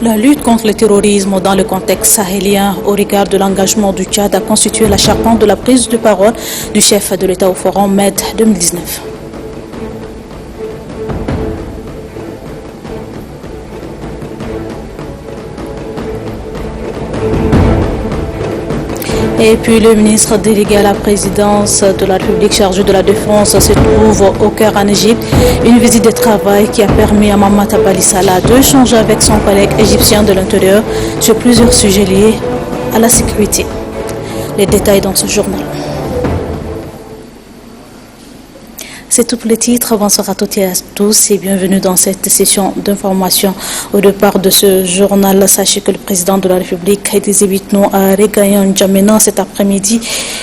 La lutte contre le terrorisme dans le contexte sahélien au regard de l'engagement du Tchad a constitué la charpente de la prise de parole du chef de l'État au Forum Med 2019. Et puis le ministre délégué à la présidence de la République chargé de la défense se trouve au Caire en Égypte. Une visite de travail qui a permis à Mamata Balisala d'échanger avec son collègue égyptien de l'Intérieur sur plusieurs sujets liés à la sécurité. Les détails dans ce journal. C'est tout pour les titres. Bonsoir à toutes et à tous et bienvenue dans cette session d'information. Au départ de ce journal, sachez que le président de la République, Idriss Déby Itno, a regagné N'Djamena cet après-midi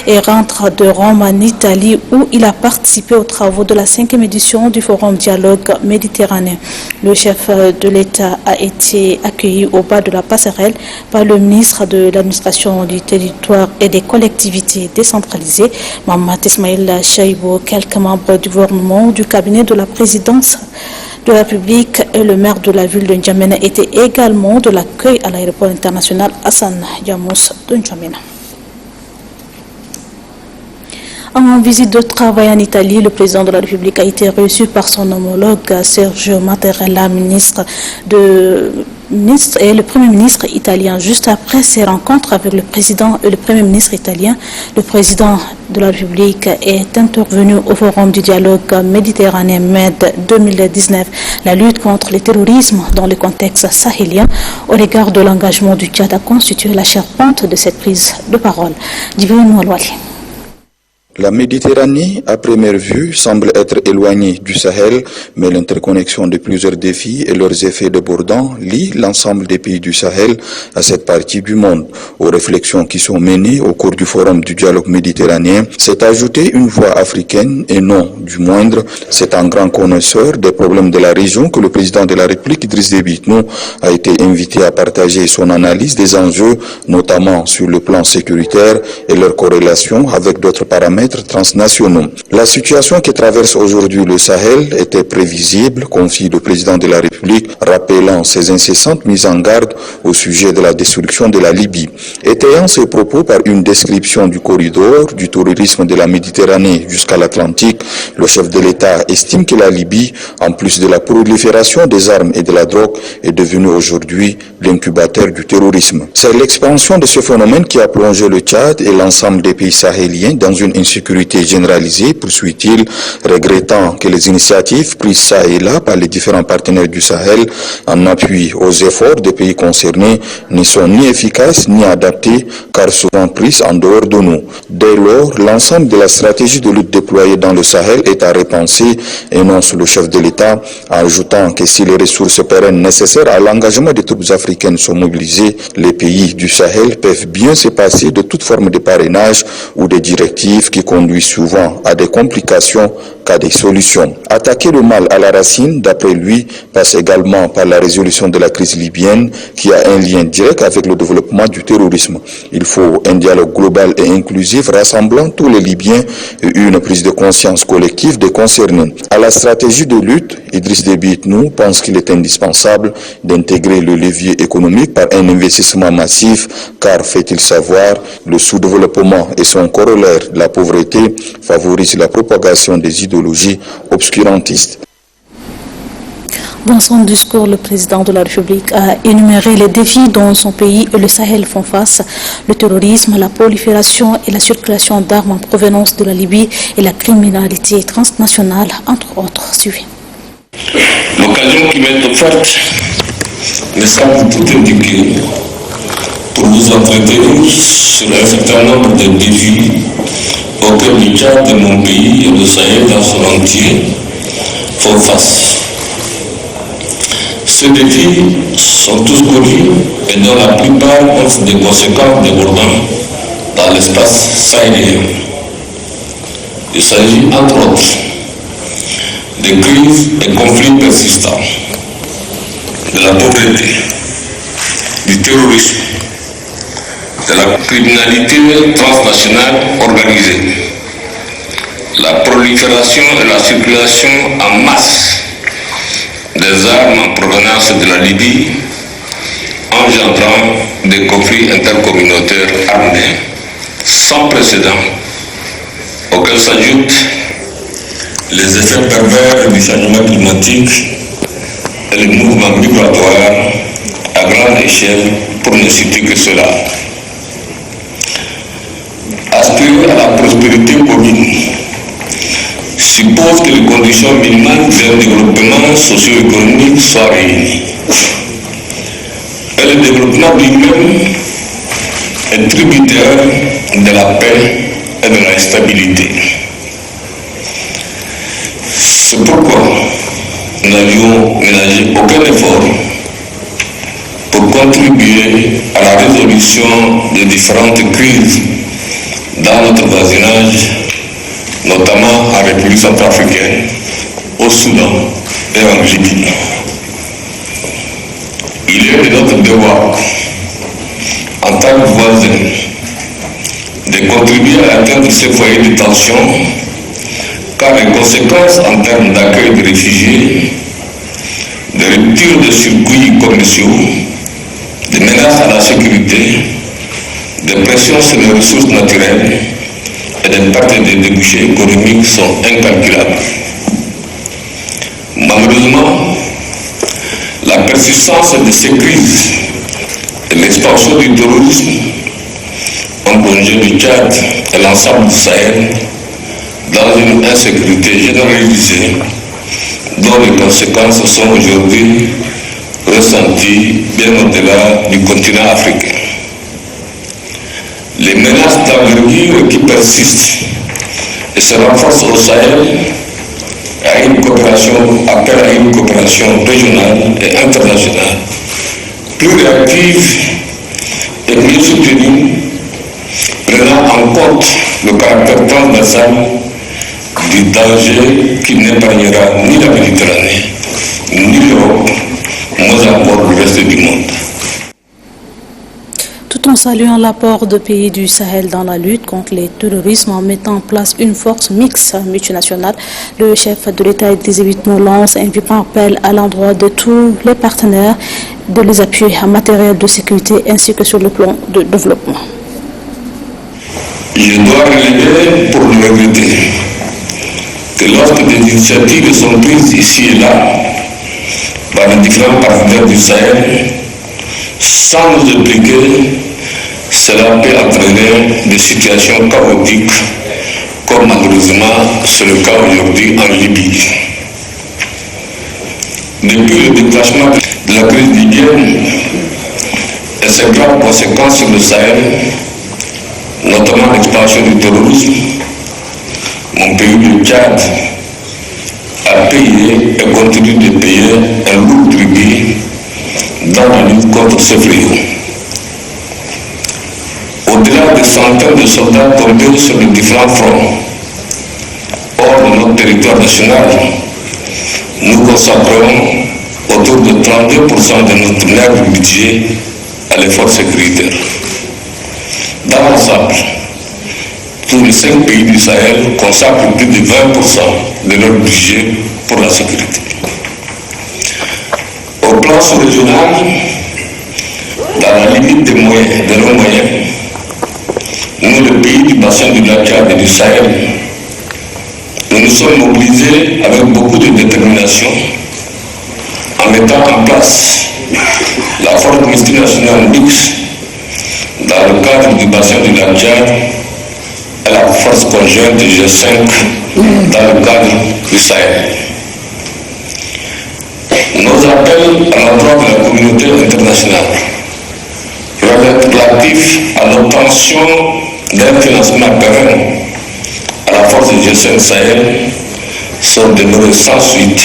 et rentre de Rome en Italie où il a participé aux travaux de la 5e édition du Forum Dialogue Méditerranéen. Le chef de l'État a été accueilli au bas de la passerelle par le ministre de l'Administration du territoire et des collectivités décentralisées, Mahamat Ismaïl Chaïbo, quelques membres du gouvernement, du cabinet de la présidence de la République et le maire de la ville de N'Djamena étaient également de l'accueil à l'aéroport international Hassan Yamous de N'Djamena. En visite de travail en Italie, le président de la République a été reçu par son homologue Sergio Mattarella, ministre et le Premier ministre italien. Juste après ces rencontres avec le président et le Premier ministre italien, le président de la République est intervenu au Forum du dialogue méditerranéen MED 2019, la lutte contre le terrorisme dans le contexte sahélien au regard de l'engagement du Tchad a constitué la charpente de cette prise de parole. La Méditerranée, à première vue, semble être éloignée du Sahel, mais l'interconnexion de plusieurs défis et leurs effets débordants lient l'ensemble des pays du Sahel à cette partie du monde. Aux réflexions qui sont menées au cours du Forum du dialogue méditerranéen, s'est ajoutée une voix africaine et non du moindre. C'est un grand connaisseur des problèmes de la région que le président de la République, Idriss Déby Itno, a été invité à partager son analyse des enjeux, notamment sur le plan sécuritaire et leur corrélation avec d'autres paramètres transnationaux. La situation qui traverse aujourd'hui le Sahel était prévisible, confie le président de la République, rappelant ses incessantes mises en garde au sujet de la destruction de la Libye. Étayant ses propos par une description du corridor du terrorisme de la Méditerranée jusqu'à l'Atlantique, le chef de l'État estime que la Libye, en plus de la prolifération des armes et de la drogue, est devenue aujourd'hui l'incubateur du terrorisme. C'est l'expansion de ce phénomène qui a plongé le Tchad et l'ensemble des pays sahéliens dans une insécurité généralisée, poursuit-il, regrettant que les initiatives prises ça et là par les différents partenaires du Sahel en appui aux efforts des pays concernés ne sont ni efficaces ni adaptées car souvent prises en dehors de nous. Dès lors, l'ensemble de la stratégie de lutte déployée dans le Sahel est à repenser, énonce le chef de l'État, en ajoutant que si les ressources pérennes nécessaires à l'engagement des troupes africaines sont mobilisées, les pays du Sahel peuvent bien se passer de toute forme de parrainage ou de directives qui conduit souvent à des complications qu'à des solutions. Attaquer le mal à la racine, d'après lui, passe également par la résolution de la crise libyenne qui a un lien direct avec le développement du terrorisme. Il faut un dialogue global et inclusif rassemblant tous les Libyens et une prise de conscience collective des concernés. À la stratégie de lutte, Idriss Déby Itno pense qu'il est indispensable d'intégrer le levier économique par un investissement massif car, fait-il savoir, le sous-développement et son corollaire, la pauvreté, favorisent la propagation des idéologies obscurantistes. Dans son discours, le président de la République a énuméré les défis dont son pays et le Sahel font face, le terrorisme, la prolifération et la circulation d'armes en provenance de la Libye et la criminalité transnationale, entre autres. Suivez. L'occasion qui m'est offerte me semble tout indiquer pour vous entretenir sur un certain nombre de défis auxquels le Tchad de mon pays et le Sahel dans son entier font face. Ces défis sont tous connus et dont la plupart ont des conséquences débordantes dans l'espace sahélien. Il s'agit entre autres de crises et conflits persistants, de la pauvreté, du terrorisme, de la criminalité transnationale organisée, la prolifération et la circulation en masse des armes en provenance de la Libye engendrant des conflits intercommunautaires armés sans précédent, auxquels s'ajoutent les effets pervers du changement climatique et les mouvements migratoires à grande échelle, pour ne citer que cela. Aspirer à la prospérité commune suppose que les conditions minimales d'un développement socio-économique soient réunies. Et le développement lui-même est tributaire de la paix et de la stabilité. C'est pourquoi nous n'avions ménagé aucun effort pour contribuer à la résolution des différentes crises dans notre voisinage, notamment en République centrafricaine, au Soudan et en Libye. Il est de notre devoir, en tant que voisins, de contribuer à atteindre ces foyers de tension, car les conséquences en termes d'accueil de réfugiés, de rupture de circuits commerciaux, de menaces à la sécurité, de pression sur les ressources naturelles et des pertes de débouchés économiques sont incalculables. Malheureusement, la persistance de ces crises et l'expansion du terrorisme ont plongé le Tchad et l'ensemble du Sahel dans une insécurité généralisée dont les conséquences sont aujourd'hui ressenties bien au-delà du continent africain. Les menaces d'envergure qui persistent et se renforcent au Sahel appellent à une coopération régionale et internationale plus réactive et mieux soutenue, prenant en compte le caractère transversal du danger qui n'épargnera ni la Méditerranée, ni l'Europe, mais encore le reste du monde. Tout en saluant l'apport de pays du Sahel dans la lutte contre les terrorismes en mettant en place une force mixte multinationale, le chef de l'État Elisabeth Mo lance un vibrant appel à l'endroit de tous les partenaires de les appuyer en matériel de sécurité ainsi que sur le plan de développement. Je dois relever pour le regretter que lorsque des initiatives sont prises ici et là par les différents partenaires du Sahel, sans nous impliquer, cela peut entraîner des situations chaotiques, comme malheureusement c'est le cas aujourd'hui en Libye. Depuis le déclenchement de la crise libyenne et ses graves conséquences sur le Sahel, notamment l'expansion du terrorisme, mon pays, le Tchad, a payé et continue de payer un lourd tribut dans la lutte contre ce fléau. Au-delà des centaines de soldats tombés sur les différents fronts, hors de notre territoire national, nous consacrons autour de 32% de notre maigre budget à l'effort sécuritaire. Dans l'ensemble, tous les 5 pays du Sahel consacrent plus de 20% de leur budget pour la sécurité. Au plan sous-régional, dans la limite de nos moyens, nous, le pays du bassin du lac Tchad et du Sahel, nous nous sommes mobilisés avec beaucoup de détermination en mettant en place la force multinationale mixte dans le cadre du bassin du lac Tchad et la force conjointe du G5 dans le cadre du Sahel. Nos appels à l'endroit de la communauté internationale relatifs à l'obtention d'un financement pérenne à la force du G5 Sahel sont demeurés sans suite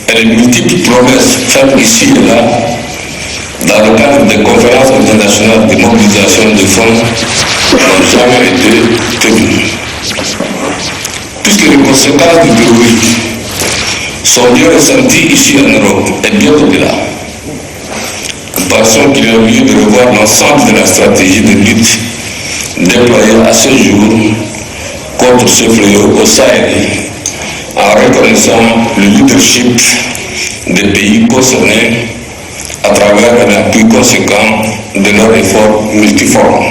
et les multiples promesses faites ici et là dans le cadre des conférences internationales de mobilisation de fonds n'ont jamais été tenues. Puisque les conséquences du terrorisme sont bien ressenties ici en Europe et bien au-delà, nous pensons qu'il y a lieu de revoir l'ensemble de la stratégie de lutte déployée à ce jour contre ce fléau au Sahel, en reconnaissant le leadership des pays concernés à travers un appui conséquent de leurs efforts multiformes.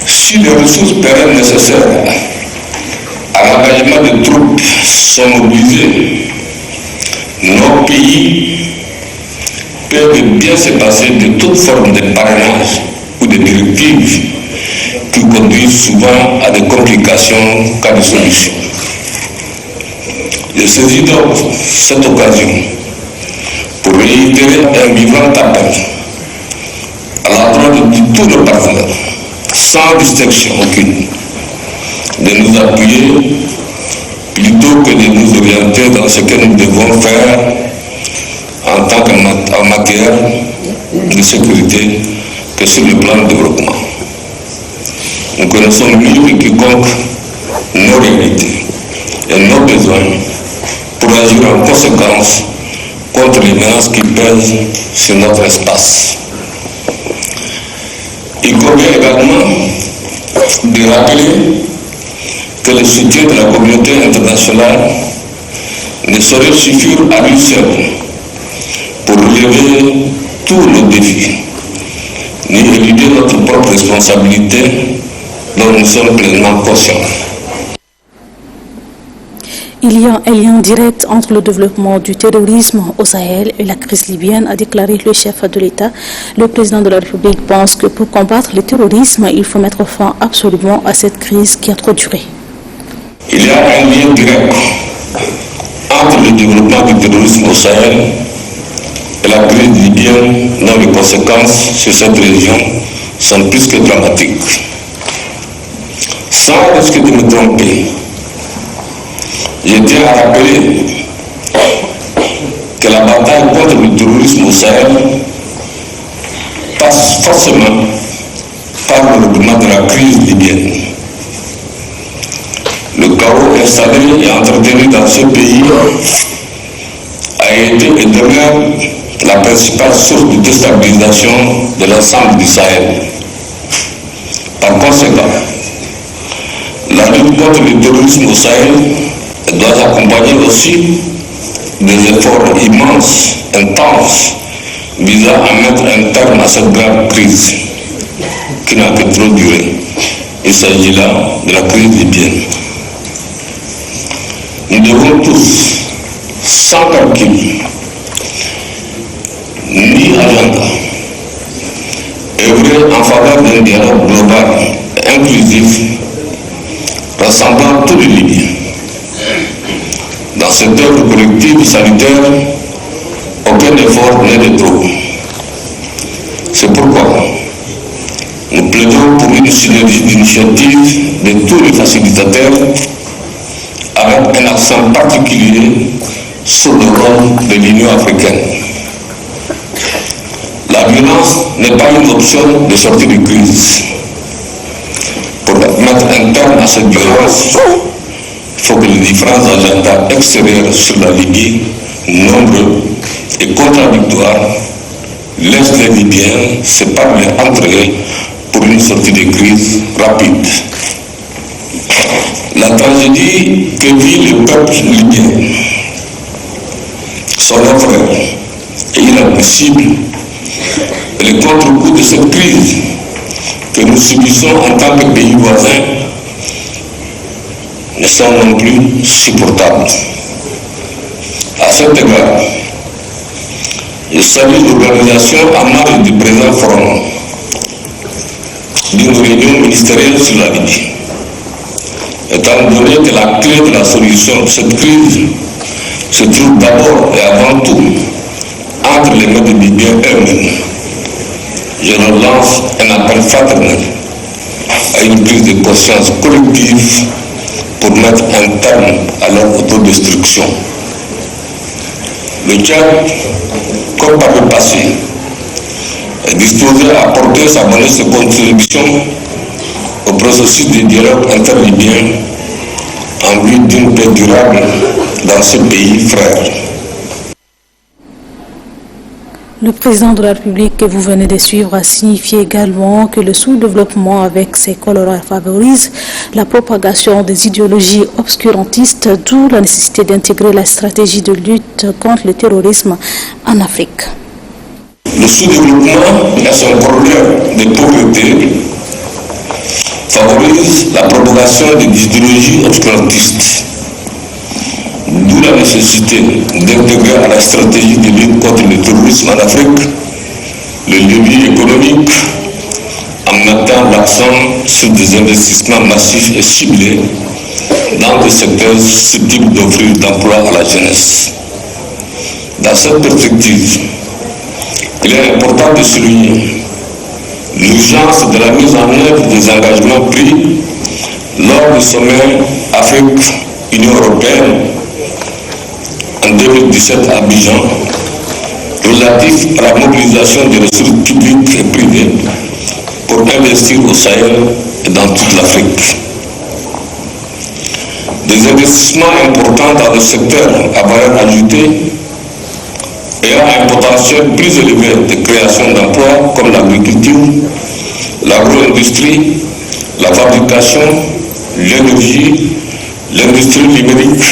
Si les ressources pérennes nécessaires à l'engagement des troupes sont mobilisées, nos pays peuvent bien se passer de toute forme de parrainage ou de directives qui conduisent souvent à des complications qu'à des solutions. Je saisis donc cette occasion pour réitérer un vivant appel à l'endroit de tous nos partenaires, sans distinction aucune, de nous appuyer plutôt que de nous orienter dans ce que nous devons faire en tant qu'en matière de sécurité que sur le plan de développement. Nous connaissons mieux que quiconque nos réalités et nos besoins pour agir en conséquence contre les menaces qui pèsent sur notre espace. Il convient également de rappeler que le soutien de la communauté internationale ne saurait suffire à lui seul pour relever tous nos défis, ni éluder notre propre responsabilité dont nous sommes pleinement conscients. Il y a un lien direct entre le développement du terrorisme au Sahel et la crise libyenne, a déclaré le chef de l'État. Le président de la République pense que pour combattre le terrorisme, il faut mettre fin absolument à cette crise qui a trop duré. Il y a un lien direct entre le développement du terrorisme au Sahel et la crise libyenne, dont les conséquences sur cette région sont plus que dramatiques. Sans risque de me tromper, je tiens à rappeler que la bataille contre le terrorisme au Sahel passe forcément par le règlement de la crise libyenne. Le chaos installé et entretenu dans ce pays a été et demeure la principale source de déstabilisation de l'ensemble du Sahel. Par conséquent, la lutte contre le terrorisme au Sahel doit s'accompagner aussi des efforts immenses, intenses, visant à mettre un terme à cette grave crise qui n'a que trop duré. Il s'agit là de la crise libyenne. Nous devons tous, sans calcul, ni agenda, œuvrer en faveur d'un dialogue global et inclusif rassemblant tous les Libyens. Dans cette œuvre collective sanitaire, aucun effort n'est de trop. C'est pourquoi nous plaidons pour une synergie d'initiatives de tous les facilitateurs avec un accent particulier sur le rôle de l'Union africaine. La violence n'est pas une option de sortie de crise. Pour mettre un terme à cette violence, il faut que les différents agendas extérieurs sur la Libye, nombreux et contradictoires, laissent les Libyens se parler entre eux pour une sortie de crise rapide. La tragédie que vit le peuple libyen, son frère, est inadmissible. Et le contre-coup de cette crise que nous subissons en tant que pays voisins ne sont non plus supportables. À cet égard, je salue l'organisation en marge du présent forum d'une réunion ministérielle sur la Libye. Étant donné que la clé de la solution de cette crise se trouve d'abord et avant tout entre les mains des Libyens eux-mêmes, je leur lance un appel fraternel à une prise de conscience collective pour mettre un terme à leur autodestruction. Le Tchad, comme par le passé, est disposé à apporter sa modeste contribution au processus de dialogue interlibyen en vue d'une paix durable dans ce pays frère. Le président de la République que vous venez de suivre a signifié également que le sous-développement avec ses colorats favorise la propagation des idéologies obscurantistes, d'où la nécessité d'intégrer la stratégie de lutte contre le terrorisme en Afrique. Le sous-développement et son problème de pauvreté favorise la propagation des idéologies obscurantistes. D'où la nécessité d'intégrer à la stratégie de lutte contre le terrorisme en Afrique le levier économique en mettant l'accent sur des investissements massifs et ciblés dans des secteurs susceptibles d'offrir d'emploi à la jeunesse. Dans cette perspective, il est important de souligner l'urgence de la mise en œuvre des engagements pris lors du sommet Afrique-Union européenne en 2017 à Abidjan, relatif à la mobilisation des ressources publiques et privées pour investir au Sahel et dans toute l'Afrique. Des investissements importants dans le secteur à valeur ajoutée ayant un potentiel plus élevé de création d'emplois comme l'agriculture, l'agro-industrie, la fabrication, l'énergie, l'industrie numérique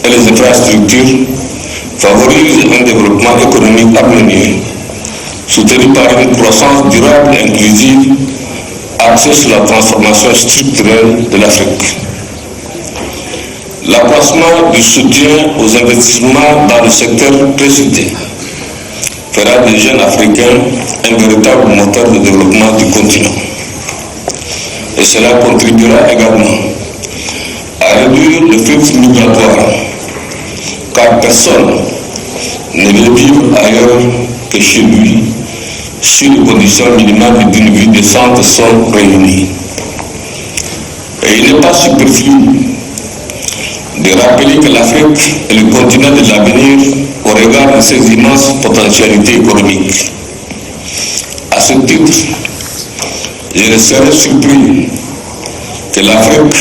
et les infrastructures favorisent un développement économique harmonieux, soutenu par une croissance durable et inclusive, axée sur la transformation structurelle de l'Afrique. L'accroissement du soutien aux investissements dans le secteur précité fera des jeunes Africains un véritable moteur de développement du continent. Et cela contribuera également à réduire le flux migratoire, car personne ne veut vivre ailleurs que chez lui, si les conditions minimales d'une vie décente sont réunies. Et il n'est pas superflu de rappeler que l'Afrique est le continent de l'avenir au regard de ses immenses potentialités économiques. À ce titre, je ne serais surpris que l'Afrique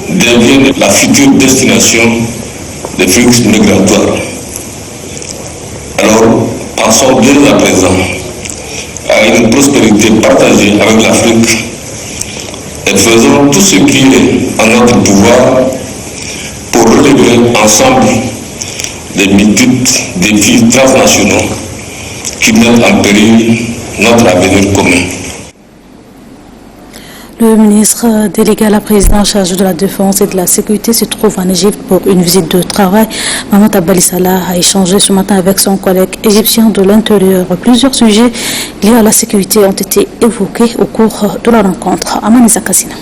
devienne la future destination des flux migratoires. Alors, pensons dès à présent à une prospérité partagée avec l'Afrique et faisons tout ce qui est en notre pouvoir pour relever ensemble les multiples défis transnationaux qui mettent en péril notre avenir commun. Le ministre délégué à la présidence chargé de la défense et de la sécurité se trouve en Égypte pour une visite de travail. Mahmoud Abbali Salah a échangé ce matin avec son collègue égyptien de l'Intérieur. Plusieurs sujets liés à la sécurité ont été évoqués au cours de la rencontre. Amanisa Kassina.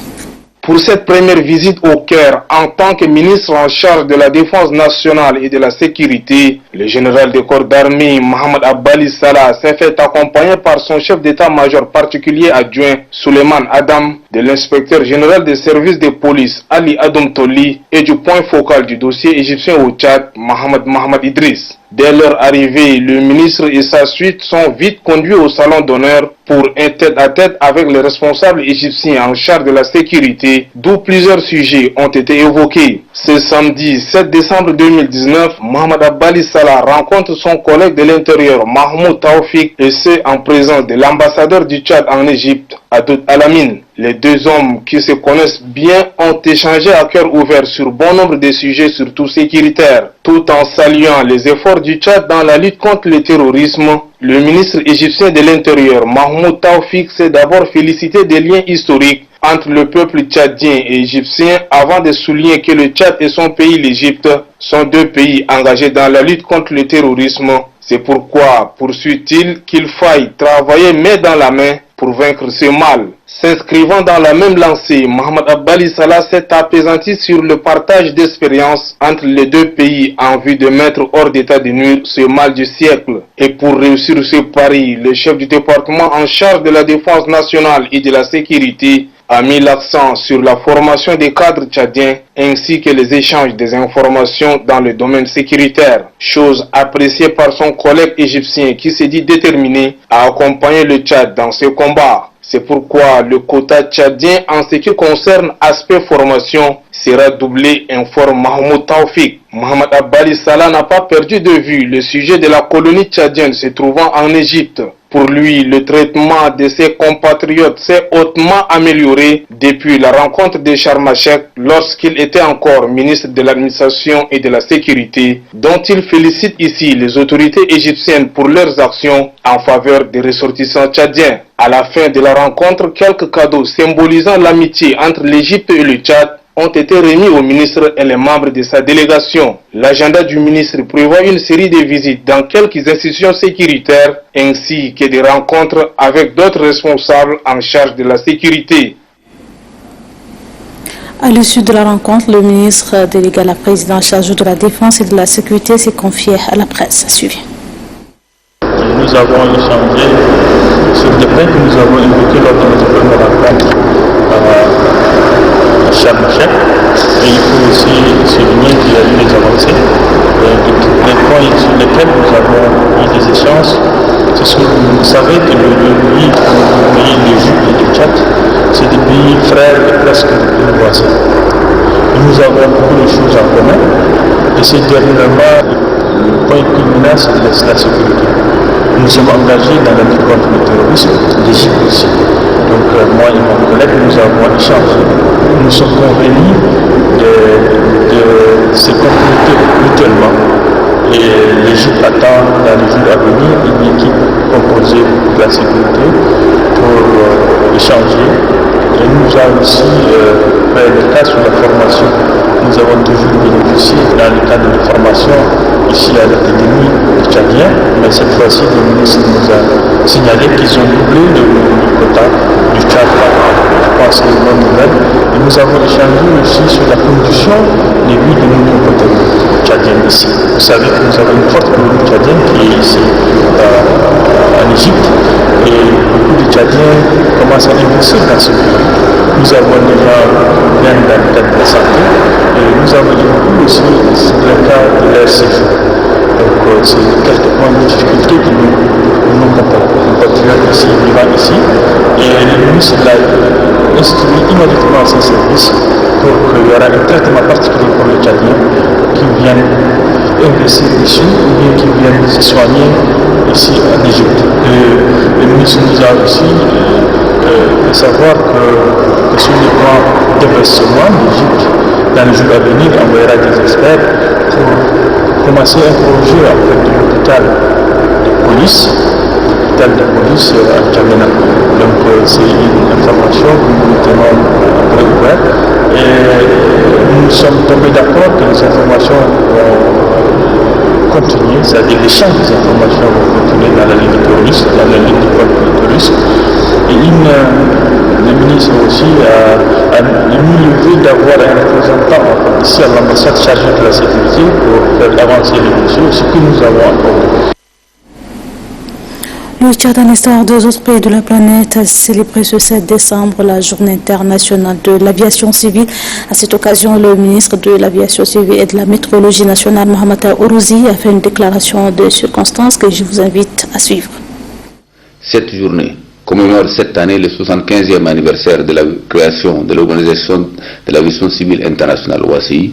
Pour cette première visite au Caire, en tant que ministre en charge de la défense nationale et de la sécurité, le général de corps d'armée Mahmoud Abbali Salah s'est fait accompagner par son chef d'état-major particulier adjoint Suleiman Adam, de l'inspecteur général des services de police Ali Adoum Toli et du point focal du dossier égyptien au Tchad, Mohamed Idriss. Dès leur arrivée, le ministre et sa suite sont vite conduits au salon d'honneur pour un tête-à-tête avec les responsables égyptiens en charge de la sécurité, d'où plusieurs sujets ont été évoqués. Ce samedi 7 décembre 2019, Mohamed Abbali Salah rencontre son collègue de l'Intérieur, Mahmoud Taoufik, et ce en présence de l'ambassadeur du Tchad en Égypte, Adoud Alamine. Les deux hommes qui se connaissent bien ont échangé à cœur ouvert sur bon nombre de sujets, surtout sécuritaires. Tout en saluant les efforts du Tchad dans la lutte contre le terrorisme, le ministre égyptien de l'Intérieur, Mahmoud Taoufik, s'est d'abord félicité des liens historiques entre le peuple tchadien et égyptien avant de souligner que le Tchad et son pays, l'Égypte, sont deux pays engagés dans la lutte contre le terrorisme. C'est pourquoi, poursuit-il, qu'il faille travailler main dans la main pour vaincre ce mal. S'inscrivant dans la même lancée, Mohamed Abbali Salah s'est apaisanti sur le partage d'expériences entre les deux pays en vue de mettre hors d'état de nuire ce mal du siècle. Et pour réussir ce pari, le chef du département en charge de la défense nationale et de la sécurité a mis l'accent sur la formation des cadres tchadiens ainsi que les échanges des informations dans le domaine sécuritaire, chose appréciée par son collègue égyptien qui s'est dit déterminé à accompagner le Tchad dans ce combat. C'est pourquoi le quota tchadien en ce qui concerne aspect formation sera doublé, informe Mahmoud Taoufik. Mohamed Abbali Salah n'a pas perdu de vue le sujet de la colonie tchadienne se trouvant en Égypte. Pour lui, le traitement de ses compatriotes s'est hautement amélioré depuis la rencontre de Sharm el-Sheikh lorsqu'il était encore ministre de l'administration et de la sécurité, dont il félicite ici les autorités égyptiennes pour leurs actions en faveur des ressortissants tchadiens. À la fin de la rencontre, quelques cadeaux symbolisant l'amitié entre l'Égypte et le Tchad ont été remis au ministre et les membres de sa délégation. L'agenda du ministre prévoit une série de visites dans quelques institutions sécuritaires ainsi que des rencontres avec d'autres responsables en charge de la sécurité. À l'issue de la rencontre, le ministre délégué à la présidence chargé de la défense et de la sécurité s'est confié à la presse. Suivi. Nous avons échangé sur des points que nous avons évoqués lors de notre première rencontre à Sharm el-Sheikh. Et il faut aussi souligner qu'il y a eu des avancées. Les points sur lesquels nous avons eu des échanges, c'est que vous savez que le pays, l'Égypte et le Tchad, c'est des pays frères et presque des pays voisins. Et nous avons beaucoup de choses en commun. Et c'est dernièrement le point culminant, c'est la sécurité. Nous sommes engagés dans la lutte contre le terrorisme, l'Égypte aussi. Donc moi et mon collègue, nous avons échangé. Nous sommes convenus de se compléter mutuellement. Et l'Égypte attend dans les jours à venir une équipe composée de la sécurité pour échanger. Et nous avons aussi fait le cas sur la formation. Nous avons toujours bénéficié dans le cadre de formation ici à l'Académie tchadien, mais cette fois-ci le ministre nous a signalé qu'ils ont doublé le quota du Tchad. Je pense que c'est une bonne nouvelle. Et nous avons échangé aussi sur la condition de vie de nos compatriotes tchadiens ici. Vous savez que nous avons une forte communauté tchadienne qui est ici en Égypte et beaucoup de Tchadiens commencent à investir dans ce pays. Nous avons des gens bien dans le cadre de la santé et nous avons beaucoup aussi dans le cadre de leur séjour. Donc c'est quelques points de difficulté que nos compatriotes ici, vivant ici, et le ministre l'a instruit immédiatement à ses services pour qu'il y aura un traitement particulier pour les Tchadiens qui viennent investir ici ou bien qui viennent se soigner ici en Égypte. Le ministre nous a aussi fait savoir que sur le plan d'investissement d'Égypte, dans les jours à venir, on enverra des experts pour commencer un projet en fait de l'hôpital de police à N'Djamena. Donc c'est une information que nous tenons très ouverte et nous sommes tombés d'accord que les informations vont continuer, c'est-à-dire l'échange des informations vont continuer dans la ligne terroriste, dans la ligne du contre le terrorisme. Et le ministre aussi a mis le vœu d'avoir un représentant ici à l'ambassade chargée de la sécurité pour faire avancer les dossiers, ce que nous avons encore. Le Tchad, à l'instar des autres pays de la planète, a célébré ce 7 décembre la journée internationale de l'aviation civile. À cette occasion, le ministre de l'aviation civile et de la météorologie nationale, Mohamed Ourouzi, a fait une déclaration de circonstances que je vous invite à suivre. Cette journée commémore cette année le 75e anniversaire de la création de l'Organisation de l'aviation civile internationale, OACI,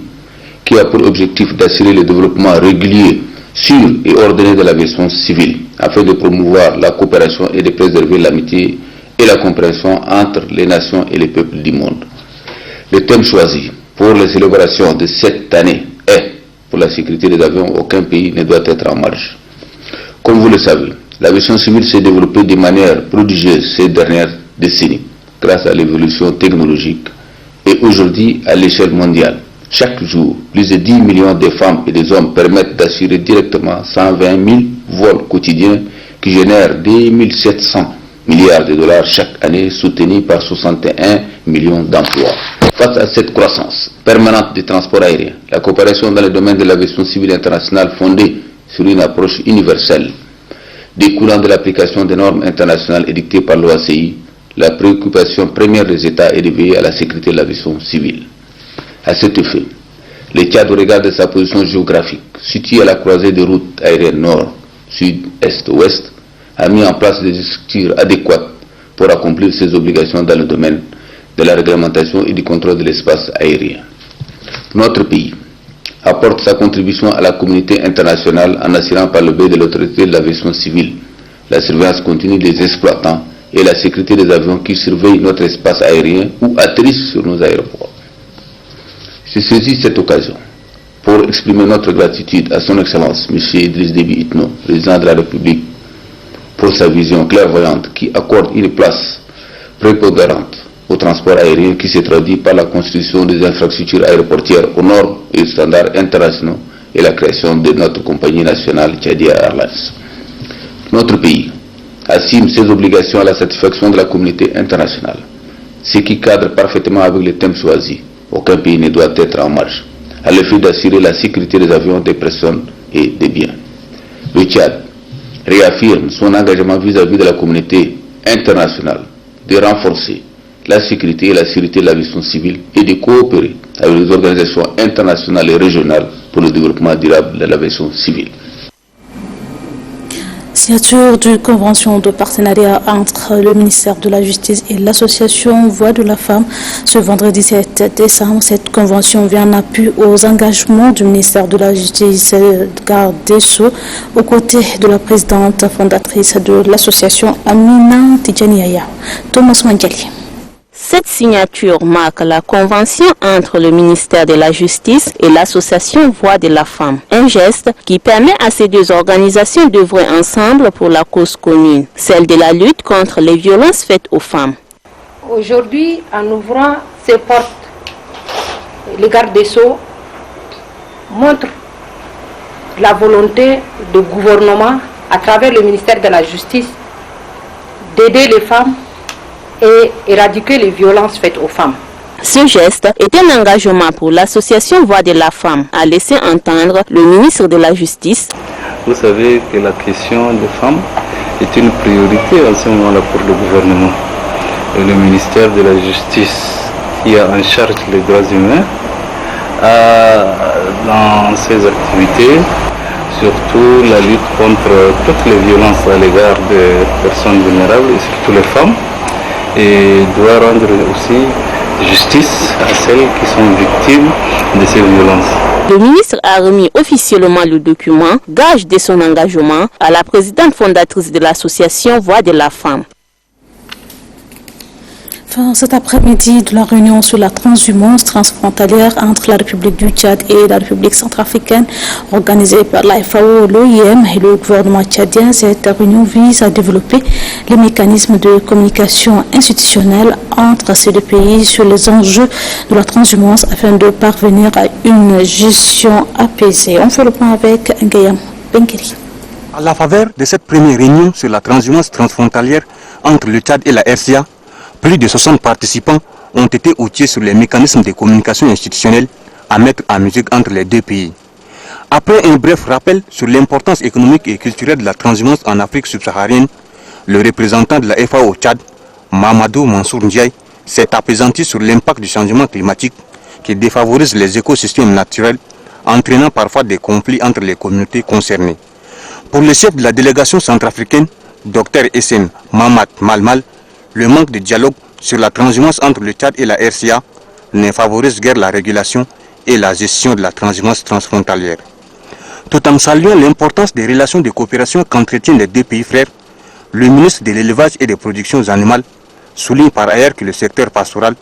qui a pour objectif d'assurer le développement régulier, sûr et ordonné de l'aviation civile, afin de promouvoir la coopération et de préserver l'amitié et la compréhension entre les nations et les peuples du monde. Le thème choisi pour les célébrations de cette année est « Pour la sécurité des avions, aucun pays ne doit être en marge ». Comme vous le savez, l'aviation civile s'est développée de manière prodigieuse ces dernières décennies, grâce à l'évolution technologique et aujourd'hui à l'échelle mondiale. Chaque jour, plus de 10 millions de femmes et des hommes permettent d'assurer directement 120 000 vols quotidiens qui génèrent 2 700 milliards de dollars chaque année, soutenus par 61 millions d'emplois. Face à cette croissance permanente du transport aérien, la coopération dans le domaine de l'aviation civile internationale fondée sur une approche universelle, découlant de l'application des normes internationales édictées par l'OACI, la préoccupation première des États est de veiller à la sécurité de l'aviation civile. À cet effet, le Tchad, au regard de sa position géographique, située à la croisée des routes aériennes nord, sud, est, ouest, a mis en place des structures adéquates pour accomplir ses obligations dans le domaine de la réglementation et du contrôle de l'espace aérien. Notre pays apporte sa contribution à la communauté internationale en assurant par le biais de l'autorité de l'aviation civile la surveillance continue des exploitants et la sécurité des avions qui surveillent notre espace aérien ou atterrissent sur nos aéroports. Je saisis cette occasion pour exprimer notre gratitude à son Excellence M. Idriss Déby Itno, président de la République, pour sa vision clairvoyante qui accorde une place prépondérante au transport aérien qui se traduit par la constitution des infrastructures aéroportières aux normes et standards internationaux et la création de notre compagnie nationale Tchadia Airlines. Notre pays assume ses obligations à la satisfaction de la communauté internationale, ce qui cadre parfaitement avec les thèmes choisis. Aucun pays ne doit être en marge, à l'effet d'assurer la sécurité des avions, des personnes et des biens. Le Tchad réaffirme son engagement vis-à-vis de la communauté internationale de renforcer la sécurité et la sécurité de l'aviation civile et de coopérer avec les organisations internationales et régionales pour le développement durable de l'aviation civile. Signature d'une convention de partenariat entre le ministère de la Justice et l'association Voix de la Femme ce vendredi 7 décembre. Cette convention vient en appui aux engagements du ministère de la Justice, garde des Sceaux, aux côtés de la présidente fondatrice de l'association Amina Tidjaniaya. Thomas Mandjali. Cette signature marque la convention entre le ministère de la Justice et l'association Voix de la Femme. Un geste qui permet à ces deux organisations d'œuvrer ensemble pour la cause commune, celle de la lutte contre les violences faites aux femmes. Aujourd'hui, en ouvrant ses portes, le garde des Sceaux montre la volonté du gouvernement à travers le ministère de la Justice d'aider les femmes et éradiquer les violences faites aux femmes. Ce geste est un engagement pour l'association Voix de la Femme, a laissé entendre le ministre de la Justice. Vous savez que la question des femmes est une priorité en ce moment-là pour le gouvernement. Et le ministère de la Justice, qui a en charge les droits humains, a dans ses activités surtout la lutte contre toutes les violences à l'égard des personnes vulnérables et surtout les femmes, et doit rendre aussi justice à celles qui sont victimes de ces violences. Le ministre a remis officiellement le document, gage de son engagement, à la présidente fondatrice de l'association Voix de la Femme. Fin cet après-midi de la réunion sur la transhumance transfrontalière entre la République du Tchad et la République centrafricaine organisée par la FAO, l'OIM et le gouvernement tchadien. Cette réunion vise à développer les mécanismes de communication institutionnelle entre ces deux pays sur les enjeux de la transhumance afin de parvenir à une gestion apaisée. On fait le point avec Ngayam Benkeri. À la faveur de cette première réunion sur la transhumance transfrontalière entre le Tchad et la RCA, plus de 60 participants ont été outillés sur les mécanismes de communication institutionnelle à mettre en musique entre les deux pays. Après un bref rappel sur l'importance économique et culturelle de la transhumance en Afrique subsaharienne, le représentant de la FAO au Tchad, Mamadou Mansour Ndiaye, s'est appesanti sur l'impact du changement climatique qui défavorise les écosystèmes naturels, entraînant parfois des conflits entre les communautés concernées. Pour le chef de la délégation centrafricaine, Dr Essène Mamad Malmal, le manque de dialogue sur la transhumance entre le Tchad et la RCA ne favorise guère la régulation et la gestion de la transhumance transfrontalière. Tout en saluant l'importance des relations de coopération qu'entretiennent les deux pays frères, le ministre de l'élevage et des productions animales souligne par ailleurs que le secteur pastoral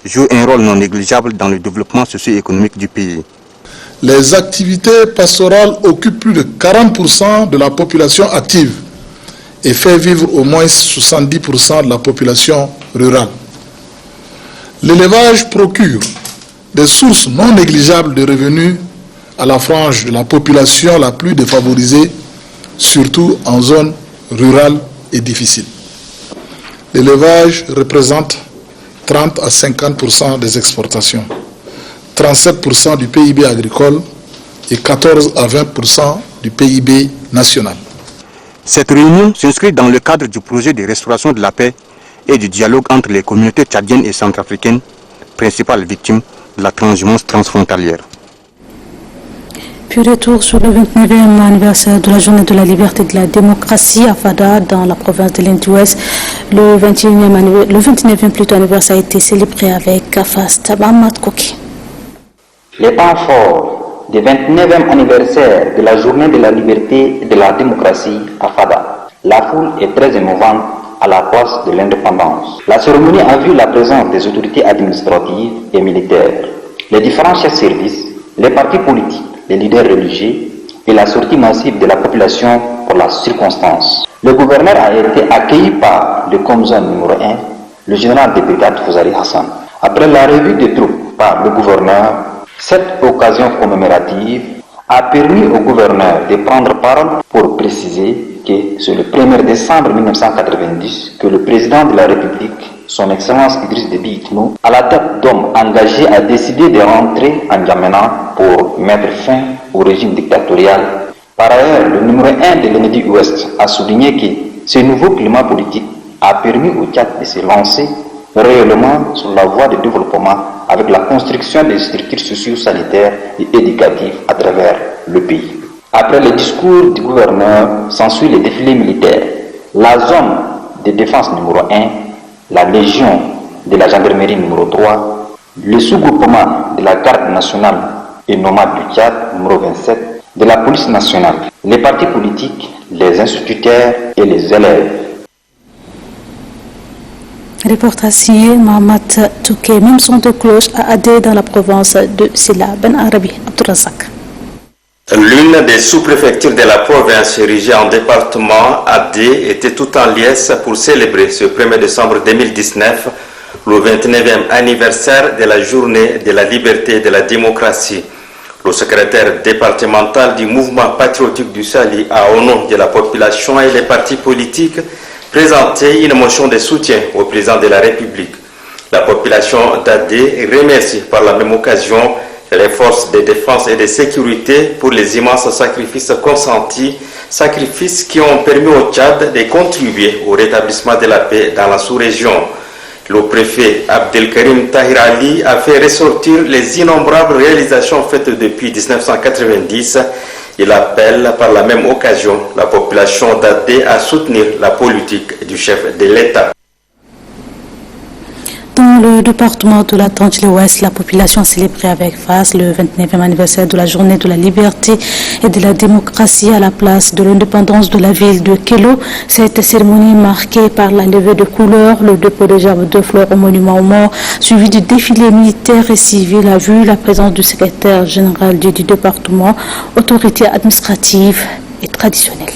joue un rôle non négligeable dans le développement socio-économique du pays. Les activités pastorales occupent plus de 40% de la population active et fait vivre au moins 70% de la population rurale. L'élevage procure des sources non négligeables de revenus à la frange de la population la plus défavorisée, surtout en zone rurale et difficile. L'élevage représente 30 à 50% des exportations, 37% du PIB agricole et 14 à 20% du PIB national. Cette réunion s'inscrit dans le cadre du projet de restauration de la paix et du dialogue entre les communautés tchadiennes et centrafricaines, principales victimes de la transhumance transfrontalière. Puis retour sur le 29e anniversaire de la journée de la liberté et de la démocratie à Fada, dans la province de l'Inde-Ouest. Le 29e anniversaire a été célébré avec Fast Mamad Koki. Les temps forts du 29e anniversaire de la journée de la liberté et de la démocratie à Fada. La foule est très émouvante à la place de l'indépendance. La cérémonie a vu la présence des autorités administratives et militaires, les différents chefs de service, les partis politiques, les leaders religieux et la sortie massive de la population pour la circonstance. Le gouverneur a été accueilli par le commandant numéro 1, le général de brigade Fouzari Hassan. Après la revue des troupes par le gouverneur, cette occasion commémorative a permis au gouverneur de prendre parole pour préciser que c'est le 1er décembre 1990 que le président de la République, son Excellence Idriss Déby Itno, à la tête d'hommes engagés, a décidé de rentrer en N'Djamena pour mettre fin au régime dictatorial. Par ailleurs, le numéro 1 de l'ENEDI-Ouest a souligné que ce nouveau climat politique a permis au Tchad de se lancer réellement sur la voie de développement avec la construction des structures socio-sanitaires et éducatives à travers le pays. Après le discours du gouverneur, s'ensuit le défilé militaire. La zone de défense numéro 1, la légion de la gendarmerie numéro 3, le sous-groupement de la garde nationale et nomade du Tchad numéro 27, de la police nationale, les partis politiques, les instituteurs et les élèves. Reportage signé Mohamed Touké, même son de cloche a adhéré dans la province de Silla. Ben Arabi Abdourazak. L'une des sous-préfectures de la province érigée en département AD était tout en liesse pour célébrer ce 1er décembre 2019 le 29e anniversaire de la journée de la liberté et de la démocratie. Le secrétaire départemental du mouvement patriotique du Sali a, au nom de la population et les partis politiques, présenté une motion de soutien au président de la République. La population d'AD remercie par la même occasion les forces de défense et de sécurité pour les immenses sacrifices consentis, sacrifices qui ont permis au Tchad de contribuer au rétablissement de la paix dans la sous-région. Le préfet Abdelkarim Tahir Ali a fait ressortir les innombrables réalisations faites depuis 1990. Il appelle par la même occasion la population d'AD à soutenir la politique du chef de l'État. Dans le département de la Tangile-Ouest, la population a célébré avec face le 29e anniversaire de la journée de la liberté et de la démocratie à la place de l'indépendance de la ville de Kélo. Cette cérémonie marquée par la levée de couleurs, le dépôt de gerbes de fleurs au monument aux morts, suivi du défilé militaire et civil, a vu la présence du secrétaire général du département, autorité administrative et traditionnelle.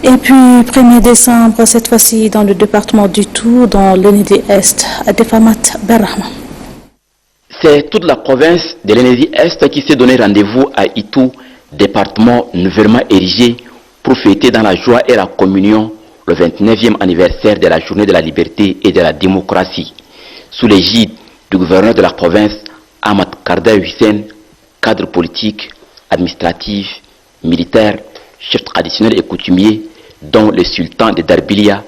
Et puis, 1er décembre, cette fois-ci dans le département du Tour, dans l'Enedi-Est, à Defamat Berrahma. C'est toute la province de l'Enedi-Est qui s'est donné rendez-vous à Itou, département nouvellement érigé, pour fêter dans la joie et la communion le 29e anniversaire de la journée de la liberté et de la démocratie. Sous l'égide du gouverneur de la province, Ahmad Karda Hussein, cadre politique, administratif, militaire, chef traditionnel et coutumier, dont le sultan de Darbilia,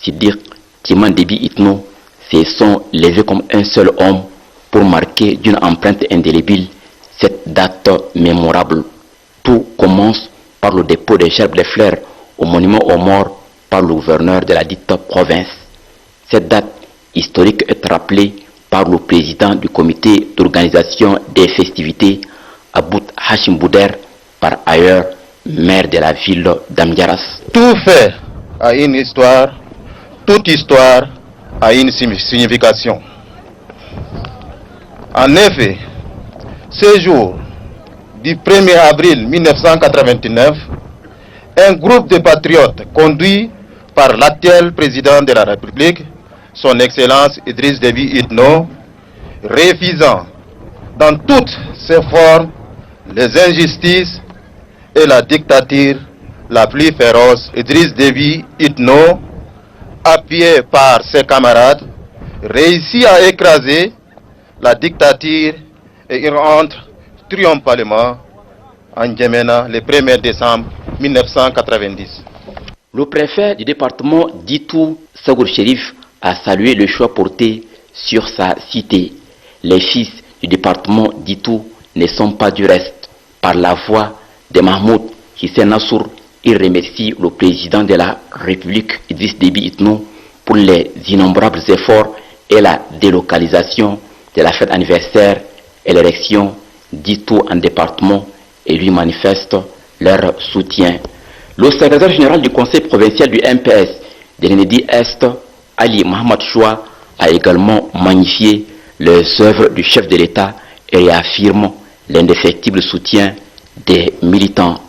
Sidir Timan Déby Itno, se sont levés comme un seul homme pour marquer d'une empreinte indélébile cette date mémorable. Tout commence par le dépôt des gerbes de fleurs au monument aux morts par le gouverneur de la dite province. Cette date historique est rappelée par le président du comité d'organisation des festivités, Aboud Hashim Bouder, par ailleurs maire de la ville d'Amdiaras. Tout fait a une histoire, toute histoire a une signification. En effet, ce jour du 1er avril 1989, un groupe de patriotes conduit par l'actuel président de la République, son Excellence Idriss Déby Itno, refusant dans toutes ses formes les injustices et la dictature la plus féroce. Idriss Déby Itno, appuyé par ses camarades, réussit à écraser la dictature et il rentre triomphalement en N'Djamena le 1er décembre 1990. Le préfet du département d'Itou, Sagour Chérif, a salué le choix porté sur sa cité. Les fils du département d'Itou ne sont pas du reste. Par la voix de Mahmoud Hissène Nassour, il remercie le président de la République, Idriss Déby Itno, pour les innombrables efforts et la délocalisation de la fête anniversaire et l'élection d'Itou en département et lui manifestent leur soutien. Le secrétaire général du conseil provincial du MPS de l'Enedi-Est, Ali Mohamed Choua, a également magnifié les œuvres du chef de l'État et réaffirme l'indéfectible soutien des militants.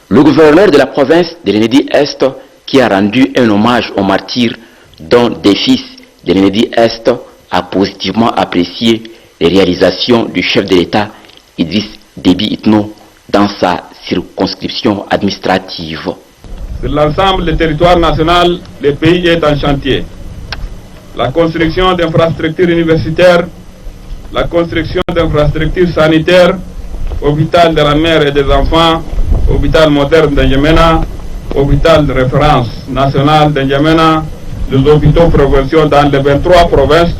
Le gouverneur de la province de l'Enedi-Est, qui a rendu un hommage aux martyrs dont des fils de l'Enedi-Est, a positivement apprécié les réalisations du chef de l'État Idriss Déby Itno dans sa circonscription administrative. Sur l'ensemble du territoire national, le pays est en chantier. La construction d'infrastructures universitaires, la construction d'infrastructures sanitaires, hôpital de la mère et des enfants, hôpital moderne de N'Djamena, hôpital de référence national de N'Djamena, les hôpitaux provinciaux dans les 23 provinces,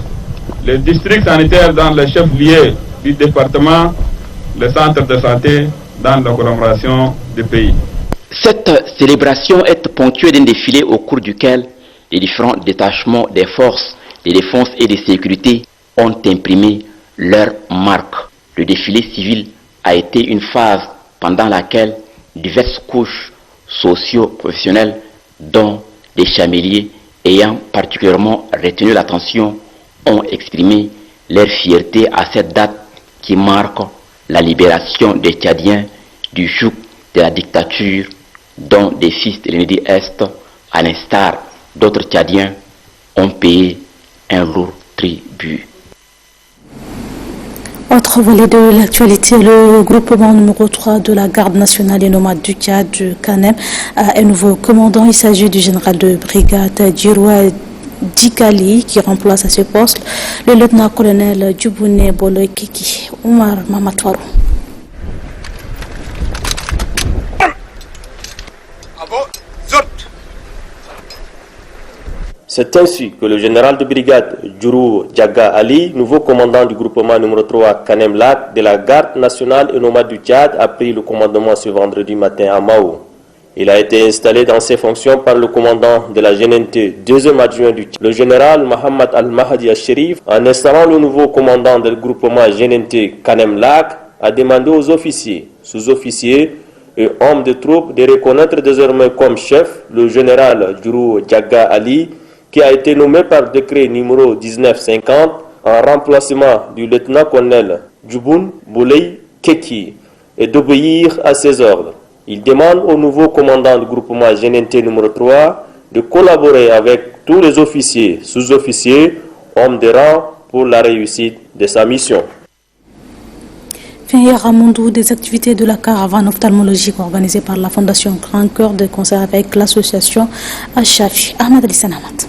les districts sanitaires dans les chefs-lieux du département, les centres de santé dans l'agglomération du pays. Cette célébration est ponctuée d'un défilé au cours duquel les différents détachements des forces de défense et de sécurité ont imprimé leur marque. Le défilé civil a été une phase pendant laquelle diverses couches socio-professionnelles, dont les chameliers ayant particulièrement retenu l'attention, ont exprimé leur fierté à cette date qui marque la libération des Tchadiens du joug de la dictature, dont des fils de l'Enedi-Est, à l'instar d'autres Tchadiens, ont payé un lourd tribut. Autre volet de l'actualité, le groupement numéro 3 de la garde nationale et nomade du Tchad, du CANEM, a un nouveau commandant. Il s'agit du général de brigade Djiroua Dikali qui remplace à ce poste le lieutenant-colonel Djouboune Boloy Kiki. Omar Mamatouarou. C'est ainsi que le général de brigade Djourou Djaga Ali, nouveau commandant du groupement numéro 3 Kanem Lak de la garde nationale et nomade du Tchad, a pris le commandement ce vendredi matin à Mao. Il a été installé dans ses fonctions par le commandant de la GNT, deuxième adjoint du Tchad, le général Mohamed Al-Mahdi Al-Sherif. En installant le nouveau commandant du groupement GNT Kanem Lak, a demandé aux officiers, sous-officiers et hommes de troupes de reconnaître désormais comme chef le général Djourou Djaga Ali, qui a été nommé par décret numéro 1950 en remplacement du lieutenant-colonel Djouboune Boulay Keki, et d'obéir à ses ordres. Il demande au nouveau commandant du groupement GNT numéro 3 de collaborer avec tous les officiers, sous-officiers, hommes de rang pour la réussite de sa mission. Fin hier à Mondou, des activités de la caravane ophtalmologique organisée par la Fondation Grand Cœur de concert avec l'association Achafi. Ahmad Ali Sanamat.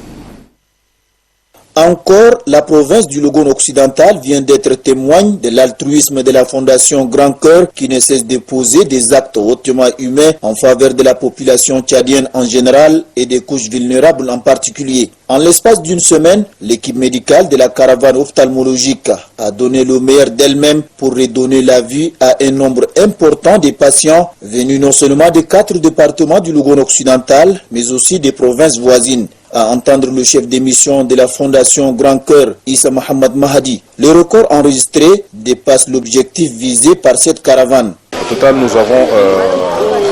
Encore, la province du Logone occidental vient d'être témoin de l'altruisme de la Fondation Grand Cœur qui ne cesse de poser des actes hautement humains en faveur de la population tchadienne en général et des couches vulnérables en particulier. En l'espace d'une semaine, l'équipe médicale de la caravane ophtalmologique a donné le meilleur d'elle-même pour redonner la vue à un nombre important de patients venus non seulement des 4 départements du Logone occidental, mais aussi des provinces voisines. À entendre le chef de mission de la Fondation Grand Cœur, Issa Mohamed Mahdi, le record enregistré dépasse l'objectif visé par cette caravane. Au total, nous avons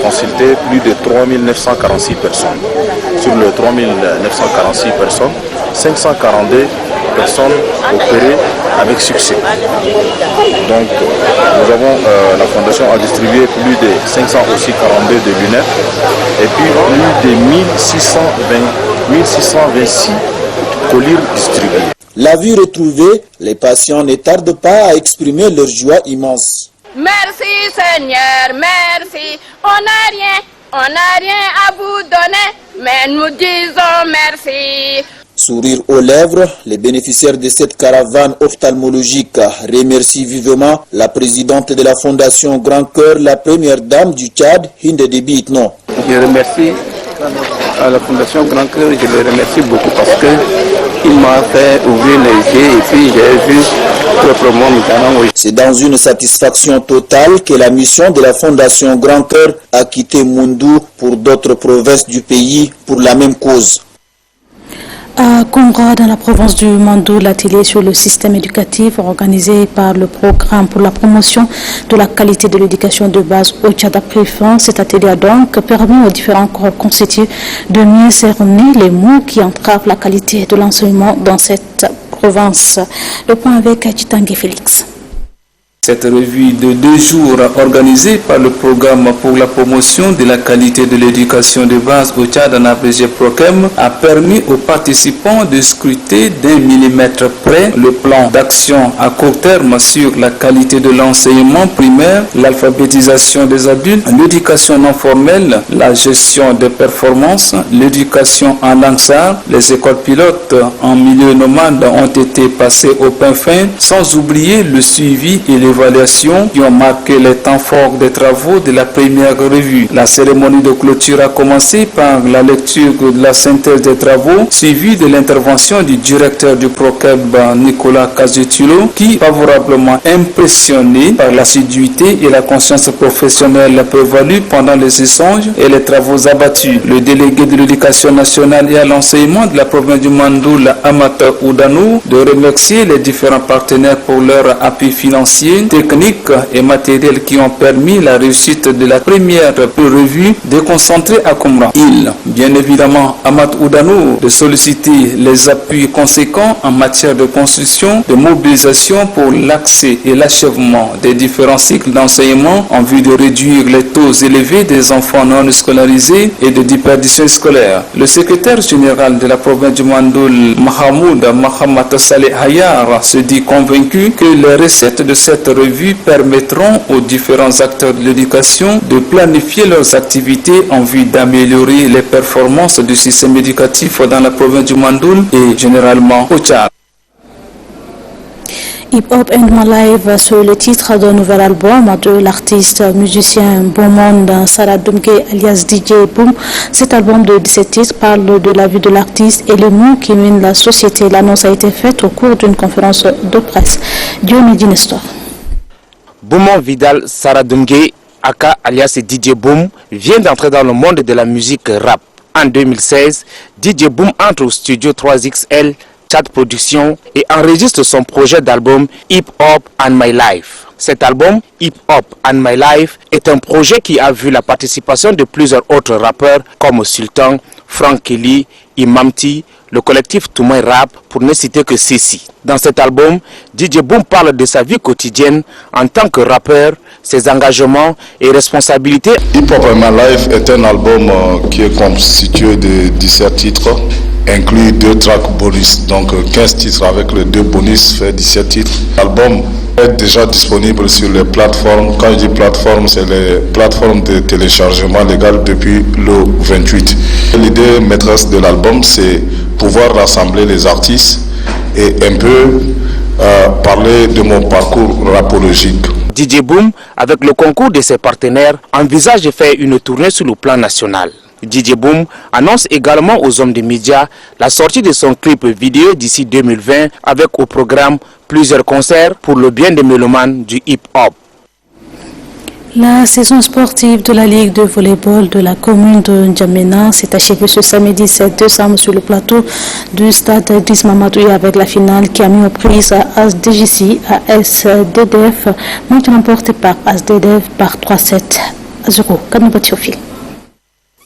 consulté plus de 3946 personnes. Sur les 3946 personnes, 542 personnes opérées avec succès. Donc, nous avons, la Fondation a distribué plus de 542 de lunettes et puis plus de 1626 colliers distribués. La vue retrouvée, les patients ne tardent pas à exprimer leur joie immense. Merci Seigneur, merci. On n'a rien à vous donner, mais nous disons merci. Sourire aux lèvres, les bénéficiaires de cette caravane ophtalmologique remercient vivement la présidente de la Fondation Grand Cœur, la première dame du Tchad, Hinde Déby Itno. Je remercie à la Fondation Grand Cœur, je le remercie beaucoup parce qu'il m'a fait ouvrir les yeux et puis j'ai vu proprement maintenant. C'est dans une satisfaction totale que la mission de la Fondation Grand Cœur a quitté Mondou pour d'autres provinces du pays pour la même cause. À Congra, dans la province du Mando, l'atelier sur le système éducatif organisé par le programme pour la promotion de la qualité de l'éducation de base au Tchad a pris fin. Cet atelier a donc permis aux différents corps constitués de mieux cerner les mots qui entravent la qualité de l'enseignement dans cette province. Le point avec Chitangue Félix. Cette revue de 2 jours organisée par le programme pour la promotion de la qualité de l'éducation de base au Tchad en abrégé PROCEM a permis aux participants de scruter d'1 millimètre près le plan d'action à court terme sur la qualité de l'enseignement primaire, l'alphabétisation des adultes, l'éducation non formelle, la gestion des performances, l'éducation en langue sarde. Les écoles pilotes en milieu nomade ont été passées au pain fin, sans oublier le suivi et l'évaluation qui ont marqué les temps forts des travaux de la première revue. La cérémonie de clôture a commencé par la lecture de la synthèse des travaux, suivie de l'intervention du directeur du PROCEB, Nicolas Kazutulo, qui, favorablement impressionné par l'assiduité et la conscience professionnelle prévalue pendant les échanges et les travaux abattus. Le délégué de l'éducation nationale et à l'enseignement de la province du Mandoul, Amata Oudanou, de remercier les différents partenaires pour leur appui financier, techniques et matériels qui ont permis la réussite de la première revue déconcentrée à Congra. Il, bien évidemment, Amat Oudanou, de solliciter les appuis conséquents en matière de construction, de mobilisation pour l'accès et l'achèvement des différents cycles d'enseignement en vue de réduire les taux élevés des enfants non scolarisés et de déperdition scolaire. Le secrétaire général de la province du Mandoul, Mahamoud Mahamat Saleh Hayar, se dit convaincu que les recettes de cette revue permettront aux différents acteurs de l'éducation de planifier leurs activités en vue d'améliorer les performances du système éducatif dans la province du Mandoul et généralement au Tchad. Hip Hop and My Life, sur le titre d'un nouvel album de l'artiste musicien Beaumonde Sarah Dumge alias DJ Boom. Cet album de 17 titres parle de la vie de l'artiste et les mots qui mènent la société. L'annonce a été faite au cours d'une conférence de presse. Diomedi Nestor. Beaumont Vidal Sarah Dumge, aka alias DJ Boom, vient d'entrer dans le monde de la musique rap. En 2016, DJ Boom entre au studio 3XL Tchad Production et enregistre son projet d'album Hip Hop and My Life. Cet album, Hip Hop and My Life, est un projet qui a vu la participation de plusieurs autres rappeurs comme Sultan, Frank Kelly, Imamti, le collectif Toumaï Rap, pour ne citer que ceci. Dans cet album, DJ Boom parle de sa vie quotidienne en tant que rappeur, ses engagements et responsabilités. Hip Hop and My Life est un album qui est constitué de 17 titres, inclut 2 tracks bonus, donc 15 titres avec les 2 bonus fait 17 titres. L'album est déjà disponible sur les plateformes. Quand je dis plateforme, c'est les plateformes de téléchargement légal depuis le 28. L'idée maîtresse de l'album, c'est pouvoir rassembler les artistes et un peu parler de mon parcours rapologique. DJ Boom, avec le concours de ses partenaires, envisage de faire une tournée sur le plan national. DJ Boom annonce également aux hommes des médias la sortie de son clip vidéo d'ici 2020 avec au programme plusieurs concerts pour le bien des mélomanes du hip-hop. La saison sportive de la Ligue de volleyball de la commune de N'Djamena s'est achevée ce samedi 7 décembre sur le plateau du stade d'Ismamadouya avec la finale qui a mis aux prises à ASDJC à SDDF, match remporté par ASDDF par 3-7 à 0.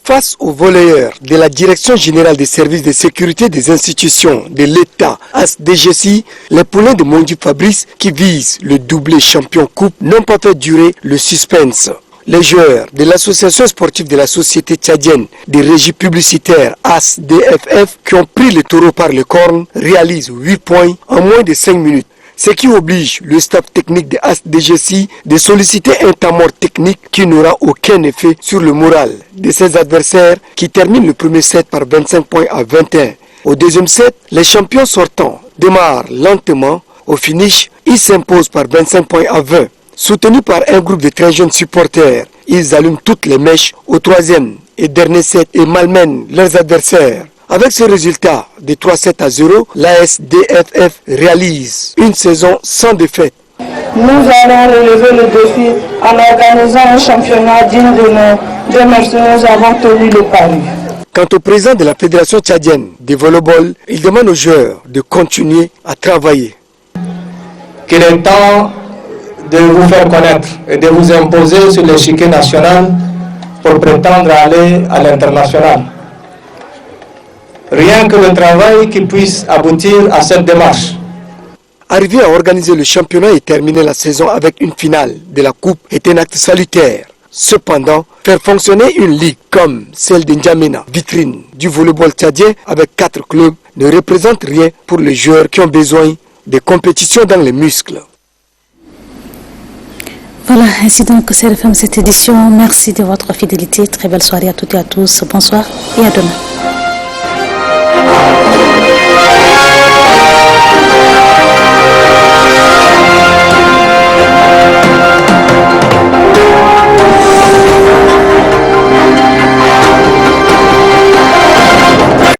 Face aux volleyeurs de la Direction générale des services de sécurité des institutions de l'État, ASDGC, les poulains de Mondi Fabrice qui visent le doublé champion coupe n'ont pas fait durer le suspense. Les joueurs de l'association sportive de la société tchadienne des régies publicitaires ASDFF qui ont pris le taureau par le corne réalisent 8 points en moins de 5 minutes. Ce qui oblige le staff technique de ASDGC de solliciter un temps mort technique qui n'aura aucun effet sur le moral de ses adversaires qui terminent le premier set par 25 points à 21. Au deuxième set, les champions sortants démarrent lentement. Au finish, ils s'imposent par 25 points à 20. Soutenus par un groupe de très jeunes supporters, ils allument toutes les mèches au troisième et dernier set et malmènent leurs adversaires. Avec ce résultat de 3-7 à 0, l'ASDFF réalise une saison sans défaite. Nous allons relever le défi en organisant un championnat digne de nos deux matchs. Nous avons tenu le pari. Quant au président de la Fédération tchadienne de volleyball, il demande aux joueurs de continuer à travailler. Qu'il est temps de vous faire connaître et de vous imposer sur l'échiquier national pour prétendre aller à l'international. Rien que le travail qui puisse aboutir à cette démarche. Arriver à organiser le championnat et terminer la saison avec une finale de la Coupe est un acte salutaire. Cependant, faire fonctionner une ligue comme celle de N'Djamena, vitrine du volleyball tchadien avec 4 clubs, ne représente rien pour les joueurs qui ont besoin de compétitions dans les muscles. Voilà, ainsi donc c'est la fin de cette édition. Merci de votre fidélité. Très belle soirée à toutes et à tous. Bonsoir et à demain.